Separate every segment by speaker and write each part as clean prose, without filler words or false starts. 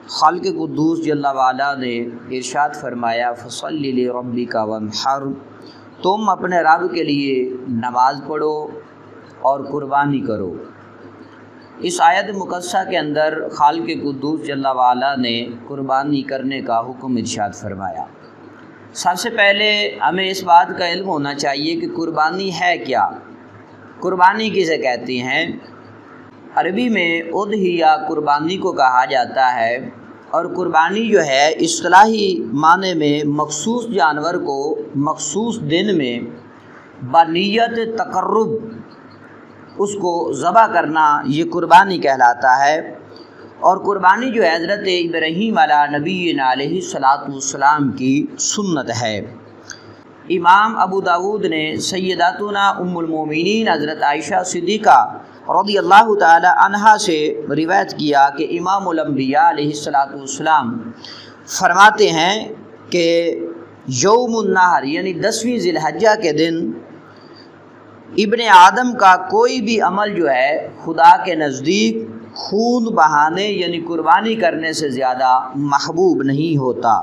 Speaker 1: خالق قدوس جل وعلا نے ارشاد فرمایا فصلی لربک وانحر، تم اپنے رب کے لیے نماز پڑھو اور قربانی کرو۔ اس آیت مقدسہ کے اندر خالق قدوس جل وعلا نے قربانی کرنے کا حکم ارشاد فرمایا۔ سب سے پہلے ہمیں اس بات کا علم ہونا چاہیے کہ قربانی ہے کیا، قربانی کسے کہتے ہیں۔ عربی میں اضحیہ قربانی کو کہا جاتا ہے، اور قربانی جو ہے اصطلاحی معنی میں مخصوص جانور کو مخصوص دن میں بنیت تقرب اس کو ذبح کرنا، یہ قربانی کہلاتا ہے۔ اور قربانی جو ہے حضرت ابراہیم علیہ نبینا علیہ الصلاۃ والسلام کی سنت ہے۔ امام ابو داود نے سیداتنا ام المومنین حضرت عائشہ صدیقہ رضی اللہ تعالی عنہا سے روایت کیا کہ امام الانبیاء علیہ الصلاۃ والسلام فرماتے ہیں کہ یوم النحر یعنی 10ویں ذی الحجہ کے دن ابن آدم کا کوئی بھی عمل جو ہے خدا کے نزدیک خون بہانے یعنی قربانی کرنے سے زیادہ محبوب نہیں ہوتا،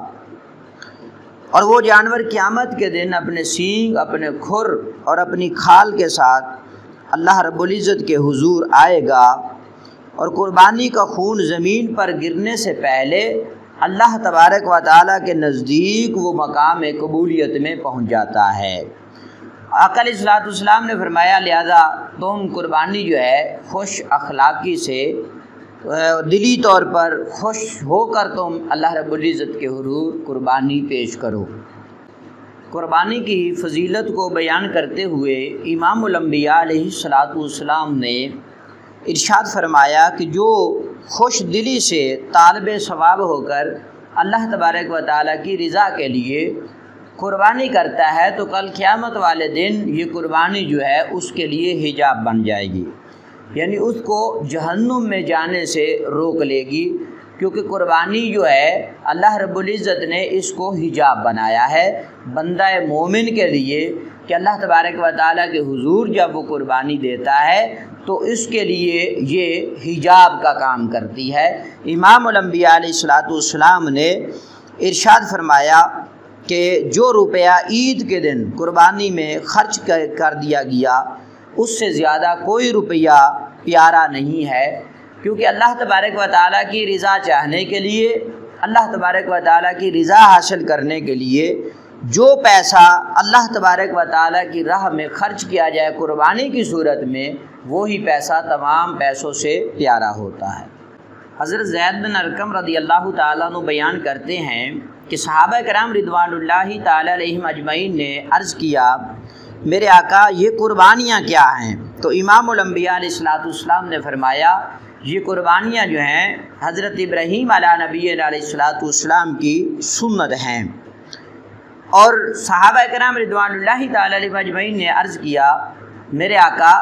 Speaker 1: اور وہ جانور قیامت کے دن اپنے سینگ، اپنے کھر اور اپنی کھال کے ساتھ اللہ رب العزت کے حضور آئے گا، اور قربانی کا خون زمین پر گرنے سے پہلے اللہ تبارک و تعالیٰ کے نزدیک وہ مقام قبولیت میں پہنچ جاتا ہے۔ آقا علیہ الصلوۃ والسلام نے فرمایا لہذا تم قربانی جو ہے خوش اخلاقی سے دلی طور پر خوش ہو کر تم اللہ رب العزت کے حضور قربانی پیش کرو۔ قربانی کی فضیلت کو بیان کرتے ہوئے امام الانبیاء علیہ الصلوۃ والسلام نے ارشاد فرمایا کہ جو خوش دلی سے طالب ثواب ہو کر اللہ تبارک و تعالیٰ کی رضا کے لیے قربانی کرتا ہے تو کل قیامت والے دن یہ قربانی جو ہے اس کے لیے حجاب بن جائے گی، یعنی اس کو جہنم میں جانے سے روک لے گی، کیونکہ قربانی جو ہے اللہ رب العزت نے اس کو حجاب بنایا ہے بندہ مومن کے لیے کہ اللہ تبارک و تعالیٰ کے حضور جب وہ قربانی دیتا ہے تو اس کے لیے یہ حجاب کا کام کرتی ہے۔ امام الانبیاء علیہ الصلوۃ والسلام نے ارشاد فرمایا کہ جو روپیہ عید کے دن قربانی میں خرچ کر دیا گیا اس سے زیادہ کوئی روپیہ پیارا نہیں ہے، کیونکہ اللہ تبارک و تعالیٰ کی رضا چاہنے کے لیے، اللہ تبارک و تعالیٰ کی رضا حاصل کرنے کے لیے جو پیسہ اللہ تبارک و تعالیٰ کی راہ میں خرچ کیا جائے قربانی کی صورت میں، وہی پیسہ تمام پیسوں سے پیارا ہوتا ہے۔ حضرت زید بن ارقم رضی اللہ تعالیٰ عنہ بیان کرتے ہیں کہ صحابہ کرام رضوان اللہ تعالیٰ علیہم اجمعین نے عرض کیا میرے آقا یہ قربانیاں کیا ہیں؟ تو امام الانبیاء علیہ الصلوۃ والسلام نے فرمایا یہ قربانیاں جو ہیں حضرت ابراہیم علیہ نبینا علیہ الصلوۃ والسلام کی سنت ہیں۔ اور صحابہ کرام رضوان اللہ تعالیٰ علیہم اجمعین نے عرض کیا میرے آقا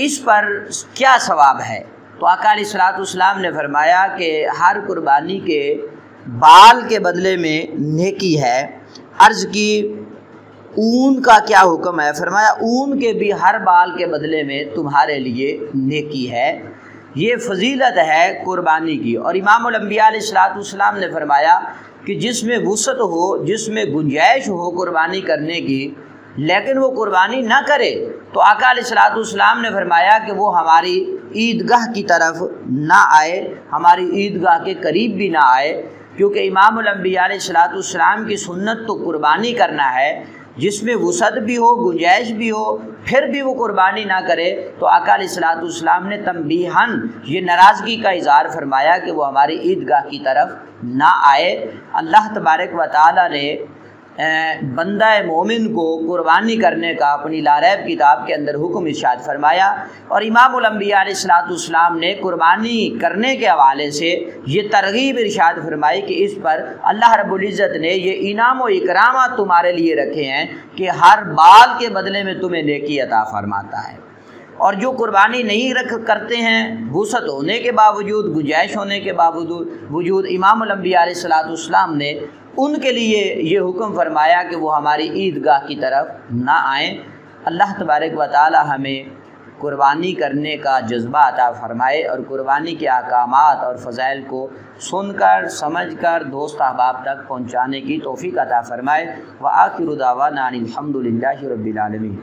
Speaker 1: اس پر کیا ثواب ہے؟ تو آقا علیہ الصلوۃ والسلام نے فرمایا کہ ہر قربانی کے بال کے بدلے میں نیکی ہے۔ عرض کی اون کا کیا حکم ہے؟ فرمایا اون کے بھی ہر بال کے بدلے میں تمہارے لیے نیکی ہے۔ یہ فضیلت ہے قربانی کی۔ اور امام الانبیاء علیہ الصلوۃ والسلام نے فرمایا کہ جس میں وسعت ہو، جس میں گنجائش ہو قربانی کرنے کی، لیکن وہ قربانی نہ کرے تو آقا علیہ الصلوۃ والسلام نے فرمایا کہ وہ ہماری عیدگاہ کی طرف نہ آئے، ہماری عیدگاہ کے قریب بھی نہ آئے، کیونکہ امام الانبیاء علیہ الصلوۃ والسلام کی سنت تو قربانی کرنا ہے، جس میں وسعت بھی ہو، گنجائش بھی ہو، پھر بھی وہ قربانی نہ کرے تو آقا علیہ الصلوۃ والسلام نے تنبیہاً یہ ناراضگی کا اظہار فرمایا کہ وہ ہماری عیدگاہ کی طرف نہ آئے۔ اللہ تبارک و تعالیٰ نے بندہ مومن کو قربانی کرنے کا اپنی لاریب کتاب کے اندر حکم ارشاد فرمایا، اور امام الانبیاء علیہ الصلوۃ والسلام نے قربانی کرنے کے حوالے سے یہ ترغیب ارشاد فرمائی کہ اس پر اللہ رب العزت نے یہ انعام و اکرامات تمہارے لیے رکھے ہیں کہ ہر بال کے بدلے میں تمہیں نیکی عطا فرماتا ہے۔ اور جو قربانی نہیں کرتے ہیں وسعت ہونے کے باوجود، گنجائش ہونے کے باوجود امام الانبیاء علیہ الصلوۃ والسلام نے ان کے لیے یہ حکم فرمایا کہ وہ ہماری عیدگاہ کی طرف نہ آئیں۔ اللہ تبارک و تعالی ہمیں قربانی کرنے کا جذبہ عطا فرمائے اور قربانی کے احکامات اور فضائل کو سن کر سمجھ کر دوست احباب تک پہنچانے کی توفیق عطا فرمائے۔ وآخر دعوانا ان الحمد للہ رب العالمین۔